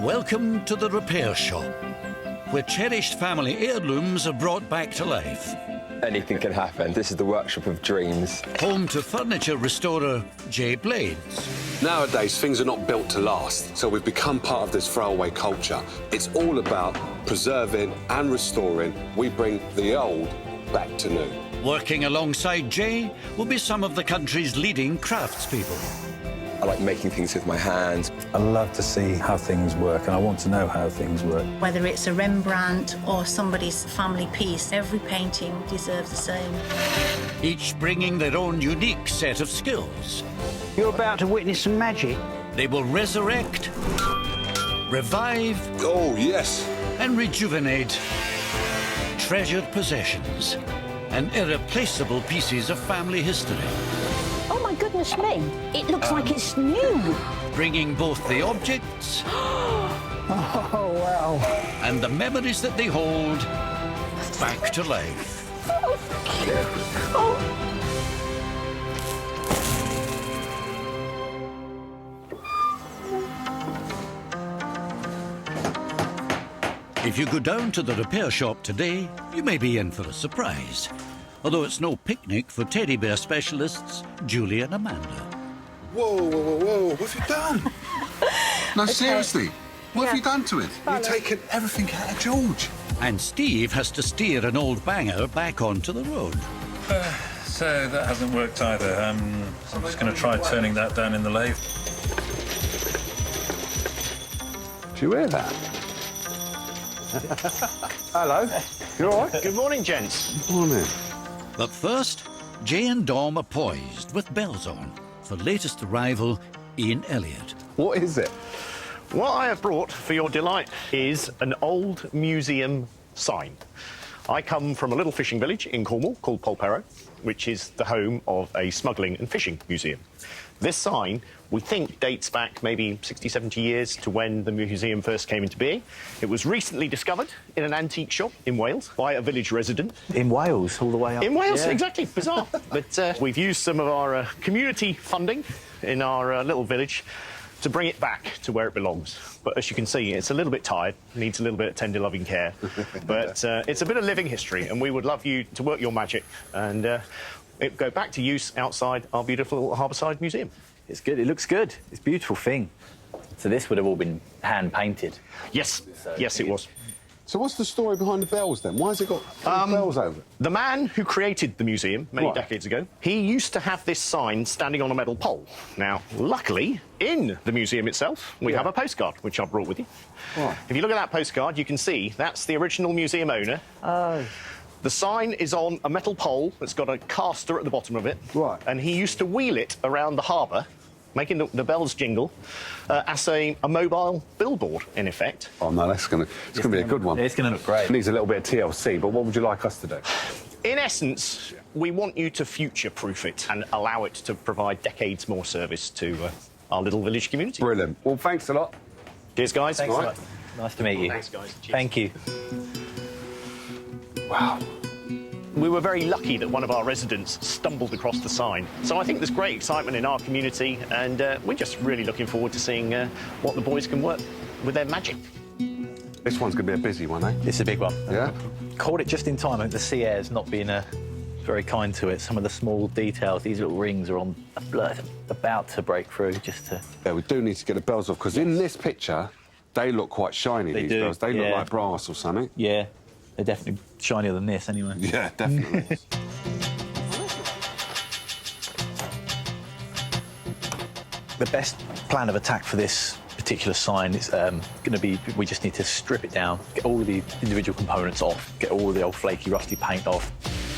Welcome to the repair shop, where cherished family heirlooms are brought back to life. Anything can happen. This is the workshop of dreams. Home to furniture restorer Jay Blades. Nowadays, things are not built to last, so we've become part of this throwaway culture. It's all about preserving and restoring. We bring the old back to new. Working alongside Jay will be some of the country's leading craftspeople. I like making things with my hands. I love to see how things work, and I want to know how things work. Whether it's a Rembrandt or somebody's family piece, every painting deserves the same. Each bringing their own unique set of skills. You're about to witness some magic. They will resurrect, revive, Oh, yes. and rejuvenate treasured possessions and irreplaceable pieces of family history. Oh, my goodness me. It looks like it's new. Bringing both the objects Oh, wow. and the memories that they hold back to life. If you go down to the repair shop today, you may be in for a surprise. Although it's no picnic for teddy bear specialists Julie and Amanda. Whoa, whoa, whoa, whoa. What have you done? No, seriously. What have you done to it? You've taken everything out of George. And Steve has to steer an old banger back onto the road. So that hasn't worked either. I'm just going to try turning that down in the lathe. Do you hear that? Hello. You all right? Good morning, gents. Good morning. But first, Jay and Dom are poised with bells on for latest arrival, Ian Elliott. What is it? What I have brought for your delight is an old museum sign. I come from a little fishing village in Cornwall called Polperro, which is the home of a smuggling and fishing museum. This sign, we think, dates back maybe 60, 70 years to when the museum first came into being. It was recently discovered in an antique shop in Wales by a village resident. In Wales, all the way up. In Wales, Yeah. exactly, bizarre. But we've used some of our community funding in our little village to bring it back to where it belongs. But as you can see, it's a little bit tired, needs a little bit of tender loving care. But it's a bit of living history, and we would love you to work your magic and it go back to use outside our beautiful Harbourside Museum. It's good. It looks good. It's a beautiful thing. So this would have all been hand painted. Yes, yes, it was. So what's the story behind the bells, then? Why has it got bells over it? The man who created the museum many decades ago, he used to have this sign standing on a metal pole. Now, luckily, in the museum itself, we have a postcard, which I brought with you. Right. If you look at that postcard, you can see that's the original museum owner. Oh. The sign is on a metal pole that's got a caster at the bottom of it. Right. And he used to wheel it around the harbour, making the bells jingle, as a mobile billboard, in effect. Oh, no, it's gonna be a good one. It's going to look great. It needs a little bit of TLC, but what would you like us to do? In essence, we want you to future-proof it and allow it to provide decades more service to our little village community. Brilliant. Well, thanks a lot. Cheers, guys. Thanks All a right. lot. Nice to meet you. Thanks, guys. Cheers. Thank you. Wow. We were very lucky that one of our residents stumbled across the sign. So I think there's great excitement in our community, and we're just really looking forward to seeing what the boys can work with their magic. This one's going to be a busy one, eh? It's a big one. Yeah? Caught it just in time. I think the sea air's not been very kind to it. Some of the small details, these little rings are on about to break through, just to... Yeah, we do need to get the bells off, because in this picture, they look quite shiny, They these do, bells. They look yeah. like brass or something. Yeah, they're definitely shinier than this, anyway. Yeah, definitely. The best plan of attack for this particular sign is going to be, we just need to strip it down, get all of the individual components off, get all of the old flaky, rusty paint off.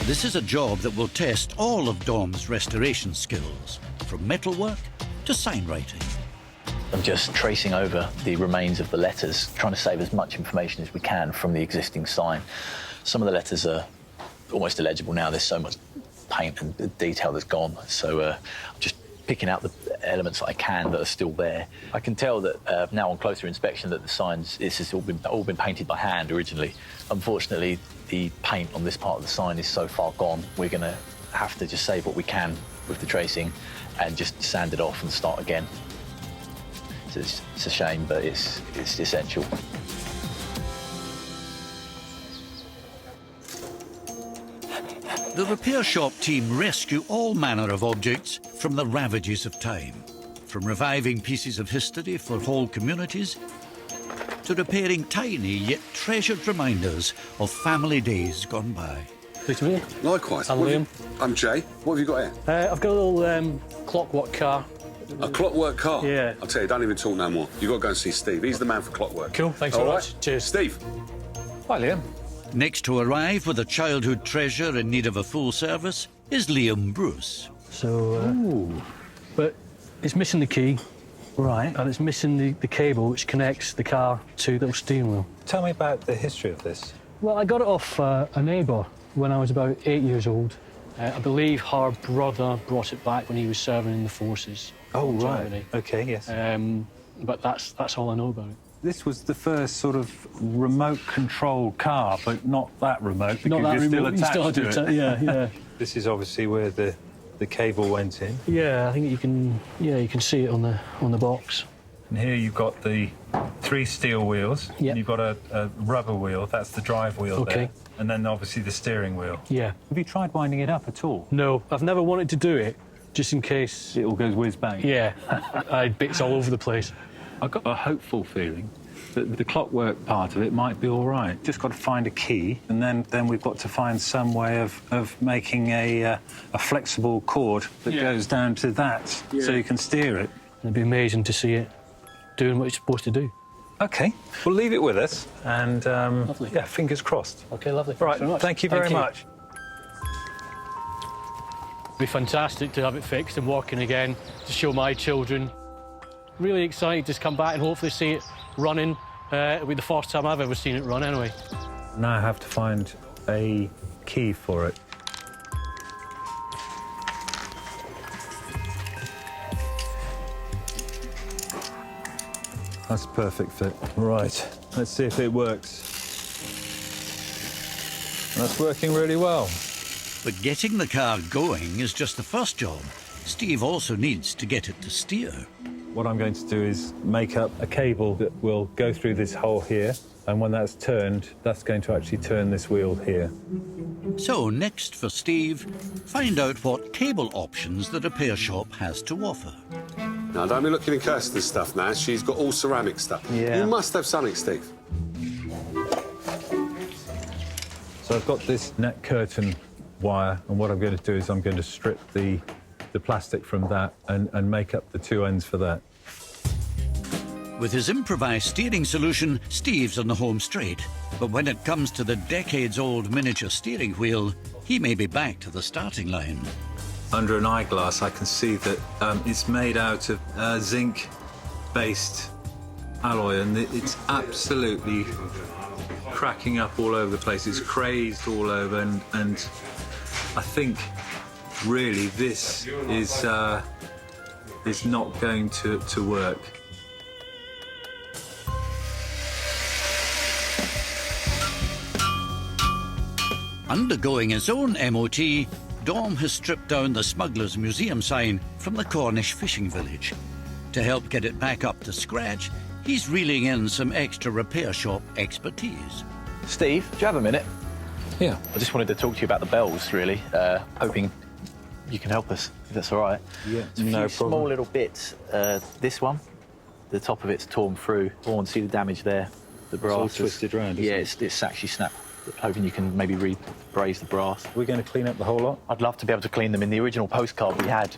This is a job that will test all of Dom's restoration skills, from metalwork to sign writing. I'm just tracing over the remains of the letters, trying to save as much information as we can from the existing sign. Some of the letters are almost illegible now. There's so much paint and detail that's gone. So I'm just picking out the elements that I can that are still there. I can tell that now on closer inspection that the signs, this has all been painted by hand originally. Unfortunately, the paint on this part of the sign is so far gone, we're going to have to just save what we can with the tracing and just sand it off and start again. It's a shame, but it's essential. The repair shop team rescue all manner of objects from the ravages of time, from reviving pieces of history for whole communities to repairing tiny yet treasured reminders of family days gone by. Pleased to meet you. Likewise. I'm Liam. I'm Jay. What have you got here? I've got a little clockwork car. A clockwork car? Yeah. I'll tell you, don't even talk no more. You've got to go and see Steve. He's the man for clockwork. Cool, thanks All very right? much. Cheers. Steve. Hi, Liam. Next to arrive with a childhood treasure in need of a full service is Liam Bruce. So, but it's missing the key. Right. And it's missing the cable which connects the car to the steering wheel. Tell me about the history of this. Well, I got it off a neighbour when I was about 8 years old. I believe her brother brought it back when he was serving in the forces. Oh, in right. Germany. OK, yes. But that's all I know about it. This was the first sort of remote-controlled car, but not that remote because Not that you're still remote, you attached still to it. Yeah. This is obviously where the cable went in. Yeah, I think you can see it on the box. And here you've got the 3 steel wheels. Yeah. And you've got a rubber wheel. That's the drive wheel Okay. there. And then obviously the steering wheel. Yeah. Have you tried winding it up at all? No, I've never wanted to do it, just in case. It all goes whiz bang. Yeah, I had bits all over the place. I've got a hopeful feeling that the clockwork part of it might be all right. Just got to find a key, and then we've got to find some way of making a flexible cord that goes down to that, so you can steer it. It'd be amazing to see it doing what it's supposed to do. OK, we'll leave it with us, and Lovely. yeah, fingers crossed. OK, lovely. Right, Thanks very much. thank you very much. It'd be fantastic to have it fixed and working again, to show my children. Really excited to come back and hopefully see it running. It'll be the first time I've ever seen it run anyway. Now I have to find a key for it. That's a perfect fit. Right, let's see if it works. That's working really well. But getting the car going is just the first job. Steve also needs to get it to steer. What I'm going to do is make up a cable that will go through this hole here, and when that's turned, that's going to actually turn this wheel here. So next for Steve, find out what cable options the repair shop has to offer. Now, don't be looking in Kirsten's stuff now. She's got all ceramic stuff. Yeah. You must have something, Steve. So I've got this net curtain wire, and what I'm going to do is I'm going to strip the plastic from that and make up the 2 ends for that. With his improvised steering solution, Steve's on the home straight. But when it comes to the decades-old miniature steering wheel, he may be back to the starting line. Under an eyeglass, I can see that it's made out of zinc-based alloy, and it's absolutely cracking up all over the place. It's crazed all over, and I think really this is not going to work. Undergoing his own MOT, Dom has stripped down the Smuggler's Museum sign from the Cornish fishing village. To help get it back up to scratch, he's reeling in some extra repair shop expertise. Steve, do you have a minute? Yeah. I just wanted to talk to you about the bells, really, hoping you can help us, if that's all right. Yeah, There's a no few problem. small little bits. This one, the top of it's torn through. Torn, see the damage there? The brass all is- twisted round, isn't Yeah, it? it's actually snapped. Hoping you can maybe re-braze the brass. We're going to clean up the whole lot? I'd love to be able to clean them. In the original postcard we had,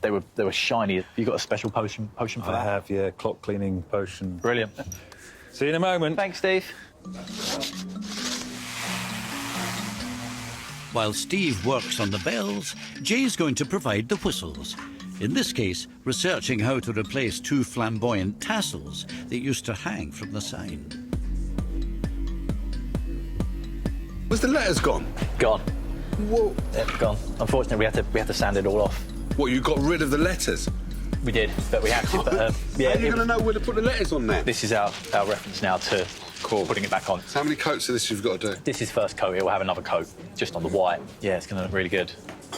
they were shiny. Have you got a special potion for I that? have, yeah, clock cleaning potion. Brilliant. See you in a moment. Thanks, Steve. While Steve works on the bells, Jay's going to provide the whistles. In this case, researching how to replace 2 flamboyant tassels that used to hang from the sign. Where's the letters gone? Gone. Whoa. Yeah, gone. Unfortunately, we had to sand it all off. What, you got rid of the letters? We did, but we had to. But, How are you going to know where to put the letters on there? This is our reference now to putting it back on. How many coats of this you've got to do? This is first coat. It will have another coat just on the white. Yeah, it's going to look really good.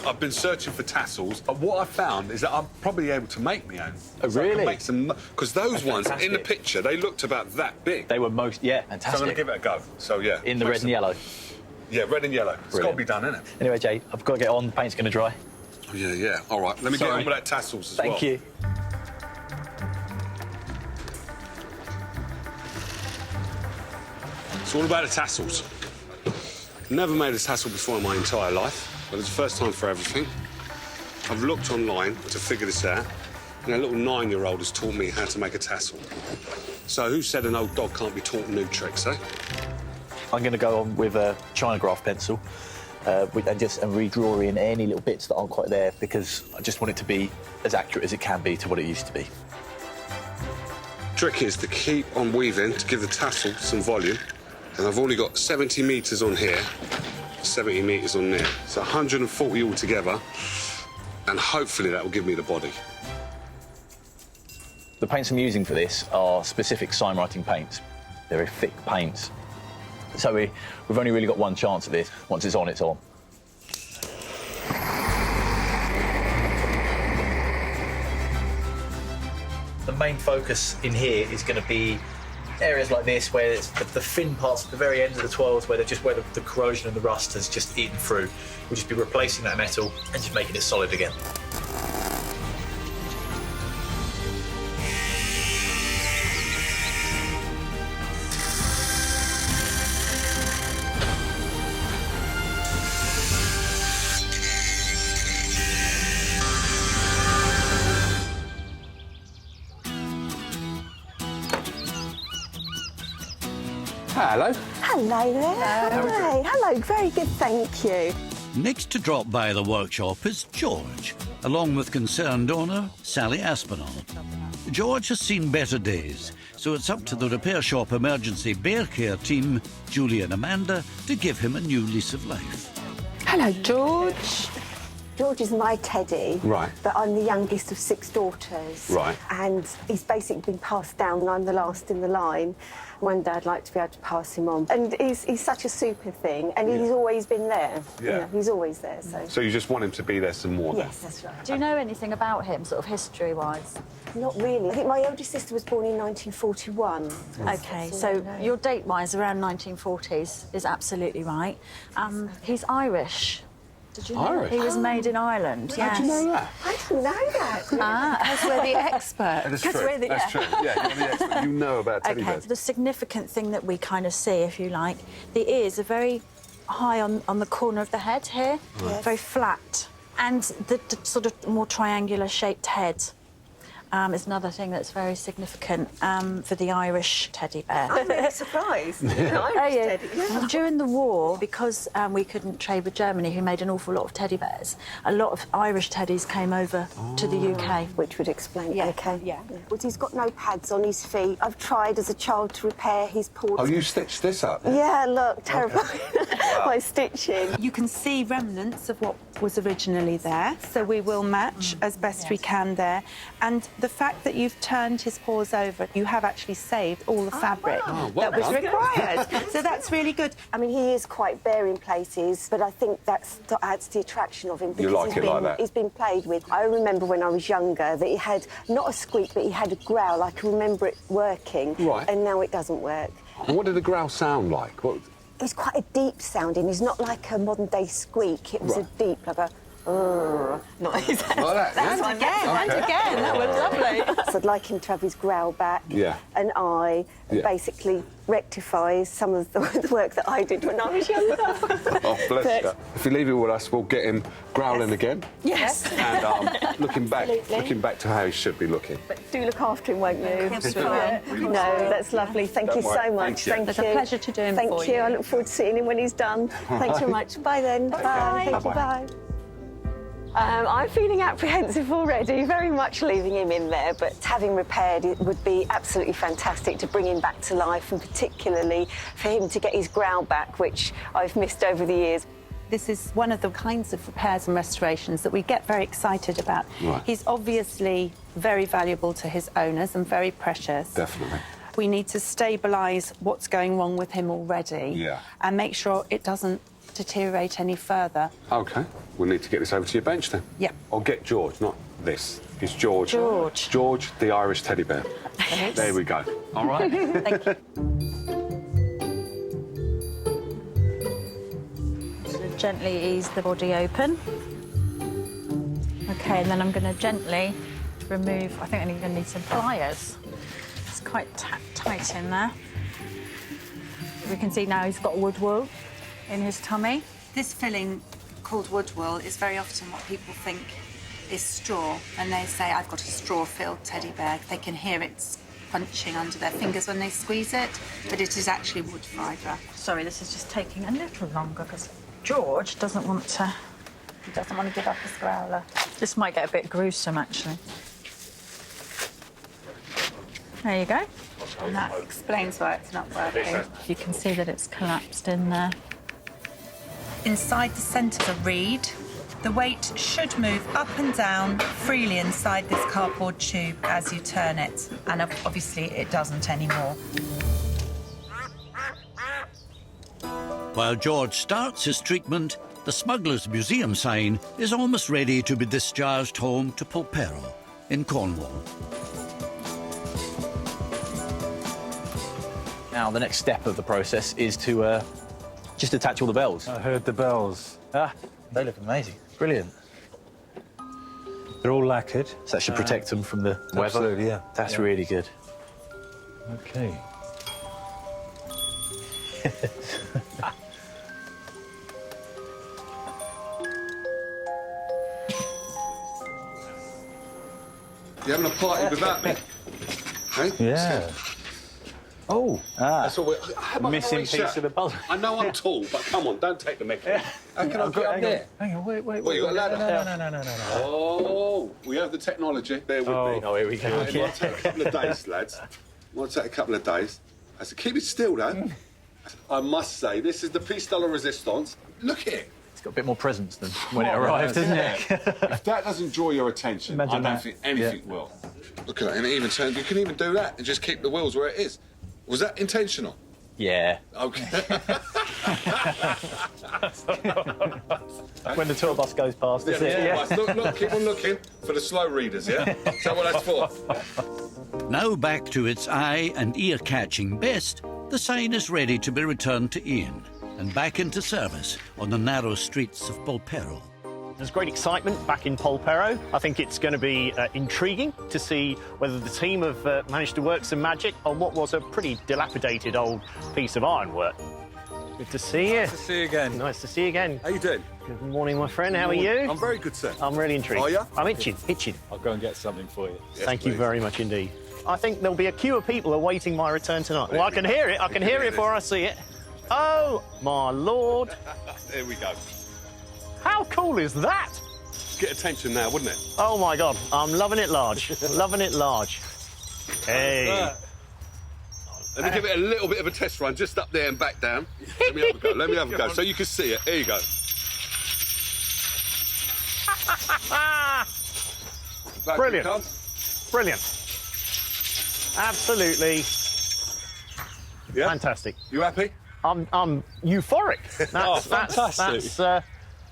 I've been searching for tassels. What I found is that I'm probably able to make my own. Oh, So I can really? make some, because those ones in the fantastic. picture, they looked about that big. They were yeah, So fantastic. I'm going to give it a go. So, yeah. In the make red some- and yellow. Yeah, red and yellow. It's got to Brilliant. be done, isn't it? Anyway, Jay, I've got to get on. The paint's going to dry. Oh, yeah, yeah. All right, let me get Sorry. on with that tassels as well. Thank you. It's all about the tassels. Never made a tassel before in my entire life, but it's the first time for everything. I've looked online to figure this out, and a little 9-year-old has taught me how to make a tassel. So who said an old dog can't be taught new tricks, eh? I'm going to go on with a China graph pencil and redraw in any little bits that aren't quite there, because I just want it to be as accurate as it can be to what it used to be. Trick is to keep on weaving to give the tassel some volume. And I've only got 70 metres on here, 70 metres on there. So 140 altogether, and hopefully that will give me the body. The paints I'm using for this are specific sign writing paints. They're very thick paints. So we've only really got one chance at this. Once it's on, it's on. The main focus in here is going to be areas like this, where it's the thin parts at the very end of the twirls, where the corrosion and the rust has just eaten through. We'll just be replacing that metal and just making it solid again. Hello. Hello there. Hi. Hello, very good, thank you. Next to drop by the workshop is George, along with concerned owner Sally Aspinall. George has seen better days, so it's up to the repair shop emergency bear care team, Julie and Amanda, to give him a new lease of life. Hello, George. George is my teddy. Right. But I'm the youngest of 6 daughters. Right. And he's basically been passed down, and I'm the last in the line. One day I'd like to be able to pass him on. And he's such a super thing, and he's always been there. Yeah. You know, he's always there, so... So you just want him to be there some more then? Yes, that's right. Do you know anything about him, sort of history-wise? Not really. I think my eldest sister was born in 1941. OK, so your date-wise, around 1940s, is absolutely right. He's Irish. Did you know Irish? he was made in Ireland? How do you know that? I didn't know that. Because we're the experts. That's true. That's true. Yeah, you're the expert. You know about teddy bears. The significant thing that we kind of see, if you like, the ears are very high on the corner of the head here, very flat. And the sort of more triangular shaped head is another thing that's very significant for the Irish teddy bear. I'm really surprised. Irish teddy. Yeah. During the war, because we couldn't trade with Germany, who made an awful lot of teddy bears, a lot of Irish teddies came over to the UK. Which would explain, Yeah, OK. yeah. But he's got no pads on his feet. I've tried as a child to repair his paws. Oh, you stitched this up? Yeah, look, terrifying. My stitching. You can see remnants of what was originally there, so we will match as best we can there. And the fact that you've turned his paws over, you have actually saved all the fabric that was required. So that's really good. I mean, he is quite bare in places, but I think that adds to the attraction of him. You like it like that? He's been played with. I remember when I was younger that he had not a squeak, but he had a growl. I can remember it working. Right. And now it doesn't work. And what did the growl sound like? What... It was quite a deep sounding. It's not like a modern-day squeak. It was a deep, like a... Not exactly. Like that, yeah? And again, that was lovely. So I'd like him to have his growl back. Yeah. And I basically rectifies some of the work that I did when I was younger. Oh, bless you. If you leave it with us, we'll get him growling again. Yes. And looking back to how he should be looking. But do look after him, won't you? No, that's lovely. Thank you so much. Thank you. It's a pleasure to do him for you. Thank you. I look forward to seeing him when he's done. Thanks very much. Bye then. Bye. Thank you. Bye. I'm feeling apprehensive already, very much leaving him in there, but having repaired it would be absolutely fantastic to bring him back to life, and particularly for him to get his growl back, which I've missed over the years. This is one of the kinds of repairs and restorations that we get very excited about. Right. He's obviously very valuable to his owners and very precious. Definitely. We need to stabilise what's going wrong with him already and make sure it doesn't deteriorate any further. OK. we'll need to get this over to your bench then. Yeah. I'll get George, not this. It's George. George. George, the Irish teddy bear. Yes. There we go. All right. Thank you. So gently ease the body open. Okay, and then I'm going to gently remove, I think I'm going to need some pliers. It's quite tight in there. We can see now he's got wood wool in his tummy. This filling, called wood wool, is very often what people think is straw, and they say, I've got a straw-filled teddy bear. They can hear it punching under their fingers when they squeeze it, but it is actually wood fibre. Sorry, this is just taking a little longer because George doesn't want to give up his growler. This might get a bit gruesome, actually. There you go. And that explains why it's not working. You can see that it's collapsed in there. Inside the centre of the reed, the weight should move up and down freely inside this cardboard tube as you turn it, and obviously it doesn't anymore. While George starts his treatment, the Smuggler's Museum sign is almost ready to be discharged home to Polperro in Cornwall. Now, the next step of the process is to just attach all the bells. I heard the bells. Ah, they look amazing. Brilliant. They're all lacquered. So that should protect them from the weather. Absolutely, yeah. That's really good. Okay. You having a party without me? Hey? Yeah. Oh. That's all Missing piece of the puzzle. I know I'm tall, but come on, don't take the mickey. How can I get up there? Hang on, wait. What, you got a ladder? No. Oh, we have the technology. Bear with me. Oh, here we go. It might take a couple of days, lads. Might take a couple of days. I said, keep it still, though. I must say, this is the piece de la resistance. Look at it. It's got a bit more presence than when it arrived, doesn't it? If that doesn't draw your attention, Imagine I don't that. think anything will. Look at that, and it even turns. You can even do that and just keep the wheels where it is. Was that intentional? Yeah. Okay. When the tour bus goes past, is it? Yeah. Look, keep on looking for the slow readers, yeah? Is that what that's for? Now back to its eye and ear-catching best, the sign is ready to be returned to Ian and back into service on the narrow streets of Polperro. There's great excitement back in Polperro. I think it's going to be intriguing to see whether the team have managed to work some magic on what was a pretty dilapidated old piece of ironwork. Good to see you. Nice to see you again. Nice to see you again. How you doing? Good morning, my friend. How are you? I'm very good, sir. I'm really intrigued. Are you? I'm itching. I'll go and get something for you. Yes, Thank you please. very much indeed. I think there'll be a queue of people awaiting my return tonight. Well, I can hear it. I can hear it before I see it. Oh, my Lord. There we go. How cool is that? Get attention now, wouldn't it? Oh, my God. I'm loving it large. Loving it large. Hey. Let me give it a little bit of a test run, just up there and back down. Let me have a go. Let me have a go, so you can see it. Here you go. Back Brilliant. it comes. Brilliant. Absolutely Yeah? fantastic. You happy? I'm euphoric. That's, fantastic.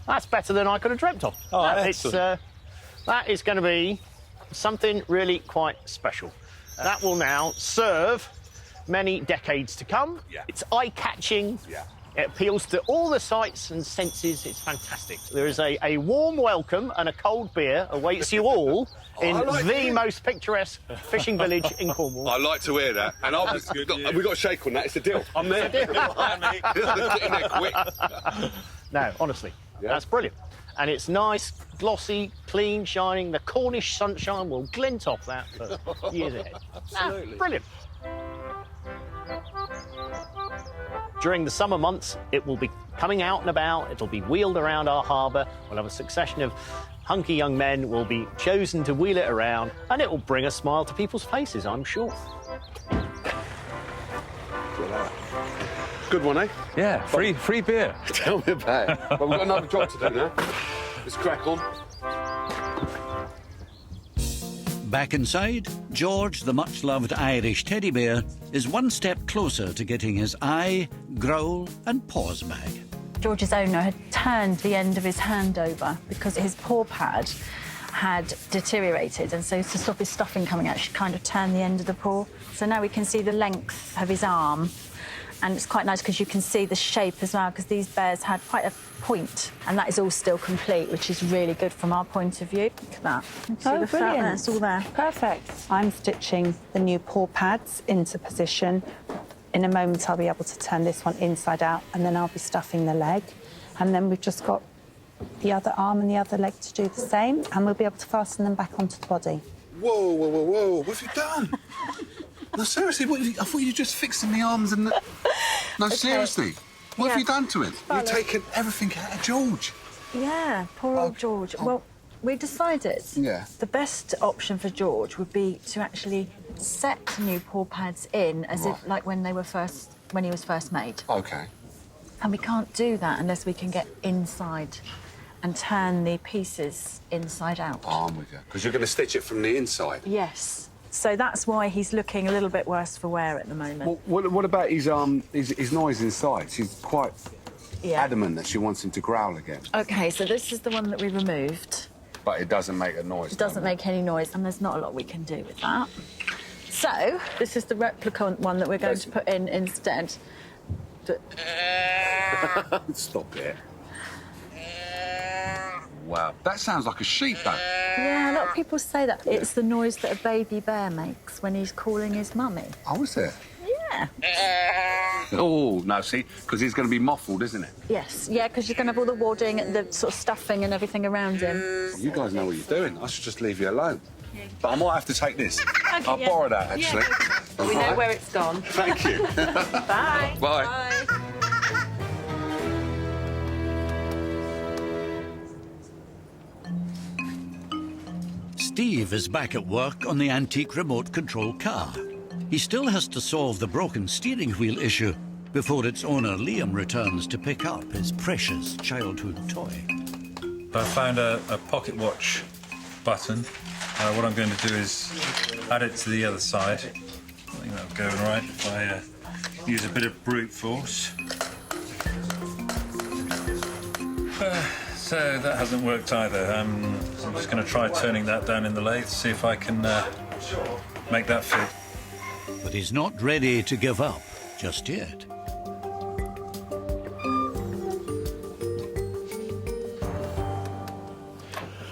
That's better than I could have dreamt of. Oh, that is going to be something really quite special. That will now serve many decades to come. Yeah. It's eye-catching. Yeah. It appeals to all the sights and senses. It's fantastic. There is a warm welcome and a cold beer awaits you all in the most picturesque fishing village in Cornwall. I like to hear that. And we've got a shake on that. It's a deal. I'm there. Get in there quick. No, honestly, that's brilliant. And it's nice, glossy, clean, shining. The Cornish sunshine will glint off that for years ahead. Absolutely. Brilliant. During the summer months, it will be coming out and about. It'll be wheeled around our harbour. We'll have a succession of hunky young men will be chosen to wheel it around, and it will bring a smile to people's faces, I'm sure. Good one, eh? Yeah, free beer. Tell me about it. But we've got another job to do now. Let's crack on. Back inside, George, the much-loved Irish teddy bear, is one step closer to getting his eye, growl and paws back. George's owner had turned the end of his hand over because his paw pad had deteriorated, and so to stop his stuffing coming out, she kind of turned the end of the paw. So now we can see the length of his arm, and it's quite nice because you can see the shape as well, because these bears had quite a point, and that is all still complete, which is really good from our point of view. Look at that. You can see the felt there, it's all there. Perfect. I'm stitching the new paw pads into position. In a moment, I'll be able to turn this one inside out, and then I'll be stuffing the leg. And then we've just got the other arm and the other leg to do the same, and we'll be able to fasten them back onto the body. Whoa, whoa, whoa, whoa. What have you done? No, seriously, I thought you were just fixing the arms and the... No, Okay. seriously. What have you done to it? Well, You've taken everything out of George. Yeah, poor old George. Well, we decided the best option for George would be to actually set new paw pads in as if like when he was first made. OK. And we can't do that unless we can get inside and turn the pieces inside out. Oh, I'm with you. Because you're going to stitch it from the inside. Yes. So that's why he's looking a little bit worse for wear at the moment. Well, what about his noise inside? She's quite adamant that she wants him to growl again. OK, so this is the one that we removed. But it doesn't make a noise. It doesn't make any noise, and there's not a lot we can do with that. So this is the replica one that we're going to put in instead. Stop it. Wow, that sounds like a sheep, though. Yeah, a lot of people say that. It's the noise that a baby bear makes when he's calling his mummy. Oh, is it? Yeah. Oh, no, see, because he's going to be muffled, isn't it? Yes, yeah, because you're going to have all the wadding and the sort of stuffing and everything around him. You guys know what you're doing. I should just leave you alone. But I might have to take this. I'll borrow that, actually. Yeah, we know where it's gone. Thank you. Bye. Bye. Bye. Steve is back at work on the antique remote control car. He still has to solve the broken steering wheel issue before its owner Liam returns to pick up his precious childhood toy. I found a pocket watch button. What I'm going to do is add it to the other side. I think that'll go all right if I use a bit of brute force. So that hasn't worked either. So I'm just going to try turning that down in the lathe, see if I can make that fit. But he's not ready to give up just yet.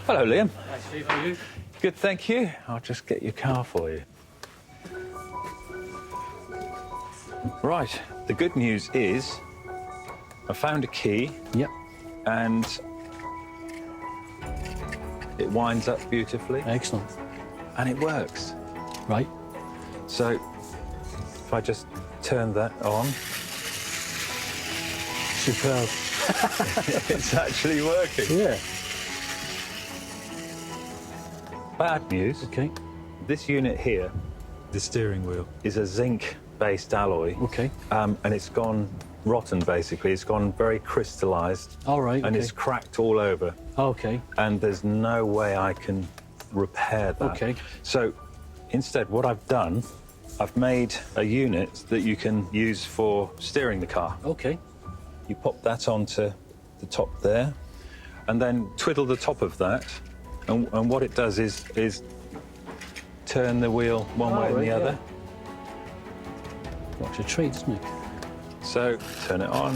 Hello, Liam. Hi, Steve, how are you? Good, thank you. I'll just get your car for you. Right, the good news is I found a key. Yep. And it winds up beautifully. Excellent. And it works. Right. So if I just turn that on. Superb. It's actually working. Yeah. Bad news. OK. This unit here, the steering wheel, is a zinc-based alloy. OK. And it's gone rotten, basically. It's gone very crystallised. All right, And OK. it's cracked all over. OK. And there's no way I can repair that. OK. So instead, what I've done, I've made a unit that you can use for steering the car. OK. You pop that onto the top there, and then twiddle the top of that, and what it does is turn the wheel one way and the other. What's a treat, isn't it? So, turn it on.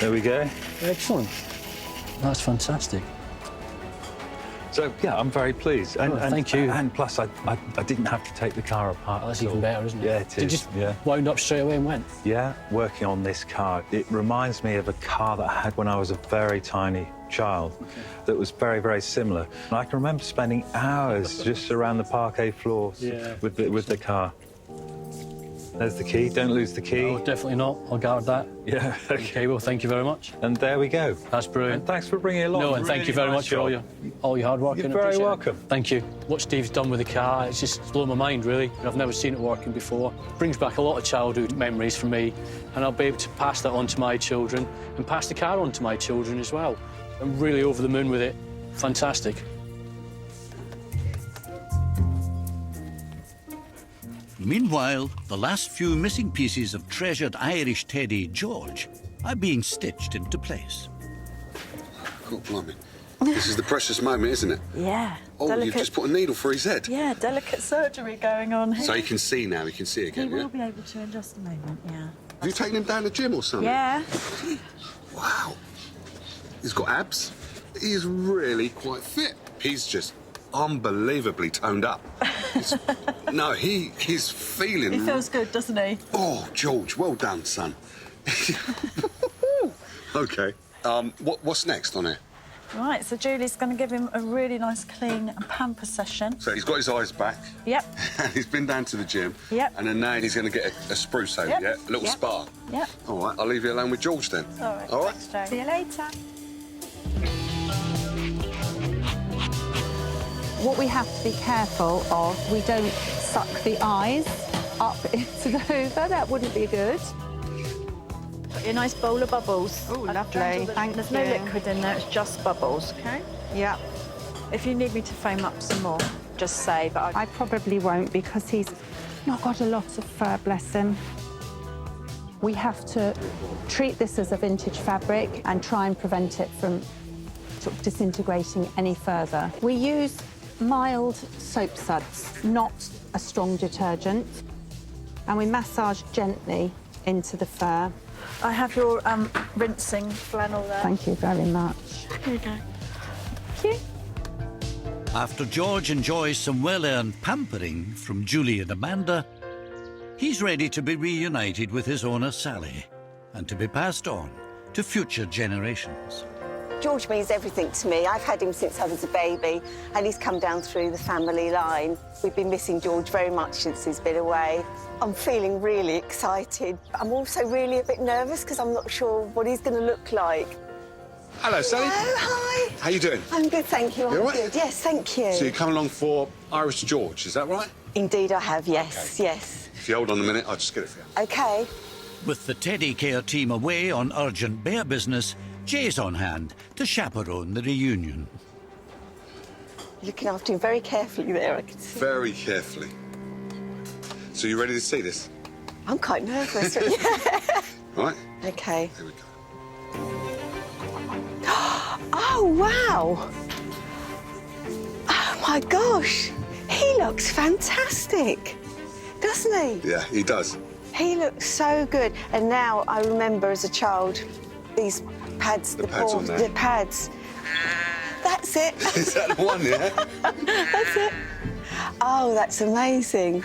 There we go. Excellent. That's fantastic. So, yeah, I'm very pleased. And, thank you. And plus, I didn't have to take the car apart. That's even better, isn't it? Yeah, it is. You just yeah. wound up straight away and went? Yeah, working on this car. It reminds me of a car that I had when I was a very tiny child that was very, very similar. And I can remember spending hours just around the parquet floors with the car. There's the key. Don't lose the key. No, definitely not. I'll guard that. Yeah. OK, well, thank you very much. And there we go. That's brilliant. And thanks for bringing it along. No, and thank you very much for all your hard work. You're very welcome. Thank you. What Steve's done with the car, it's just blown my mind, really. I've never seen it working before. Brings back a lot of childhood memories for me, and I'll be able to pass that on to my children and pass the car on to my children as well. I'm really over the moon with it. Fantastic. Meanwhile, the last few missing pieces of treasured Irish teddy George are being stitched into place. God blimey. This is the precious moment, isn't it? Yeah. Oh, you've just put a needle through his head. Yeah, delicate surgery going on here. So he can see now, he can see again, He will yeah? be able to in just a moment, yeah. Have you taken him down to the gym or something? Yeah. Wow. He's got abs. He's really quite fit. He's just unbelievably toned up. No, he's feeling... He feels good, doesn't he? Oh, George, well done, son. OK. What's next on here? Right, so Julie's going to give him a really nice clean and pamper session. So he's got his eyes back. Yep. And he's been down to the gym. Yep. And then now he's going to get a spruce over, Yep. yeah? A little Yep. spa. Yep. All right, I'll leave you alone with George then. All right. All right? Thanks, Joe. See you later. What we have to be careful of, we don't suck the eyes up into the hoover. That wouldn't be good. Got your nice bowl of bubbles. Oh, I've lovely. drained all Thank There's no you. liquid in there, it's just bubbles, OK? Yeah. If you need me to foam up some more, just say, but I probably won't because he's not got a lot of fur, bless him. We have to treat this as a vintage fabric and try and prevent it from sort of disintegrating any further. We use mild soap suds, not a strong detergent, and we massage gently into the fur. I have your rinsing flannel there. Thank you very much. Here you go. Thank you. After George enjoys some well-earned pampering from Julie and Amanda, he's ready to be reunited with his owner, Sally, and to be passed on to future generations. George means everything to me. I've had him since I was a baby, and he's come down through the family line. We've been missing George very much since he's been away. I'm feeling really excited. I'm also really a bit nervous because I'm not sure what he's going to look like. Hello, Sally. Hello, hi. How you doing? I'm good, thank you. I'm You all right? good. Yes, thank you. So you come along for Irish George, is that right? Indeed, I have. Yes, Okay. yes. If you hold on a minute, I'll just get it for you. OK. With the teddy care team away on urgent bear business, Jay's on hand to chaperone the reunion. Looking after him very carefully there, I can see. Very carefully. So you ready to see this? I'm quite nervous. Right? OK. Here we go. Oh, wow. Oh, my gosh. He looks fantastic, doesn't he? Yeah, he does. He looks so good. And now I remember as a child, these pads, The pads on there. the pads. That's it. Is that the one, yeah? That's it. Oh, that's amazing.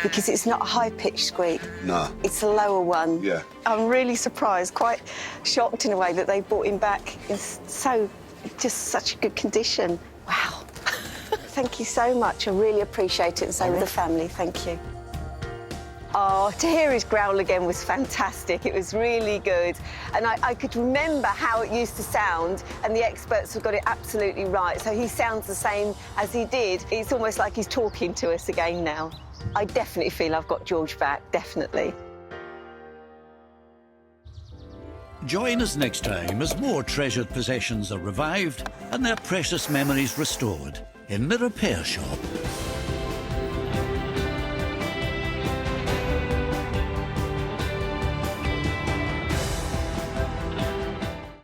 Because it's not a high-pitched squeak. No. It's a lower one. Yeah. I'm really surprised, quite shocked in a way that they brought him back in just such a good condition. Wow. Thank you so much. I really appreciate it, and so with the family. Thank you. Oh, to hear his growl again was fantastic. It was really good. And I could remember how it used to sound, and the experts have got it absolutely right. So he sounds the same as he did. It's almost like he's talking to us again now. I definitely feel I've got George back, definitely. Join us next time as more treasured possessions are revived and their precious memories restored in the repair shop.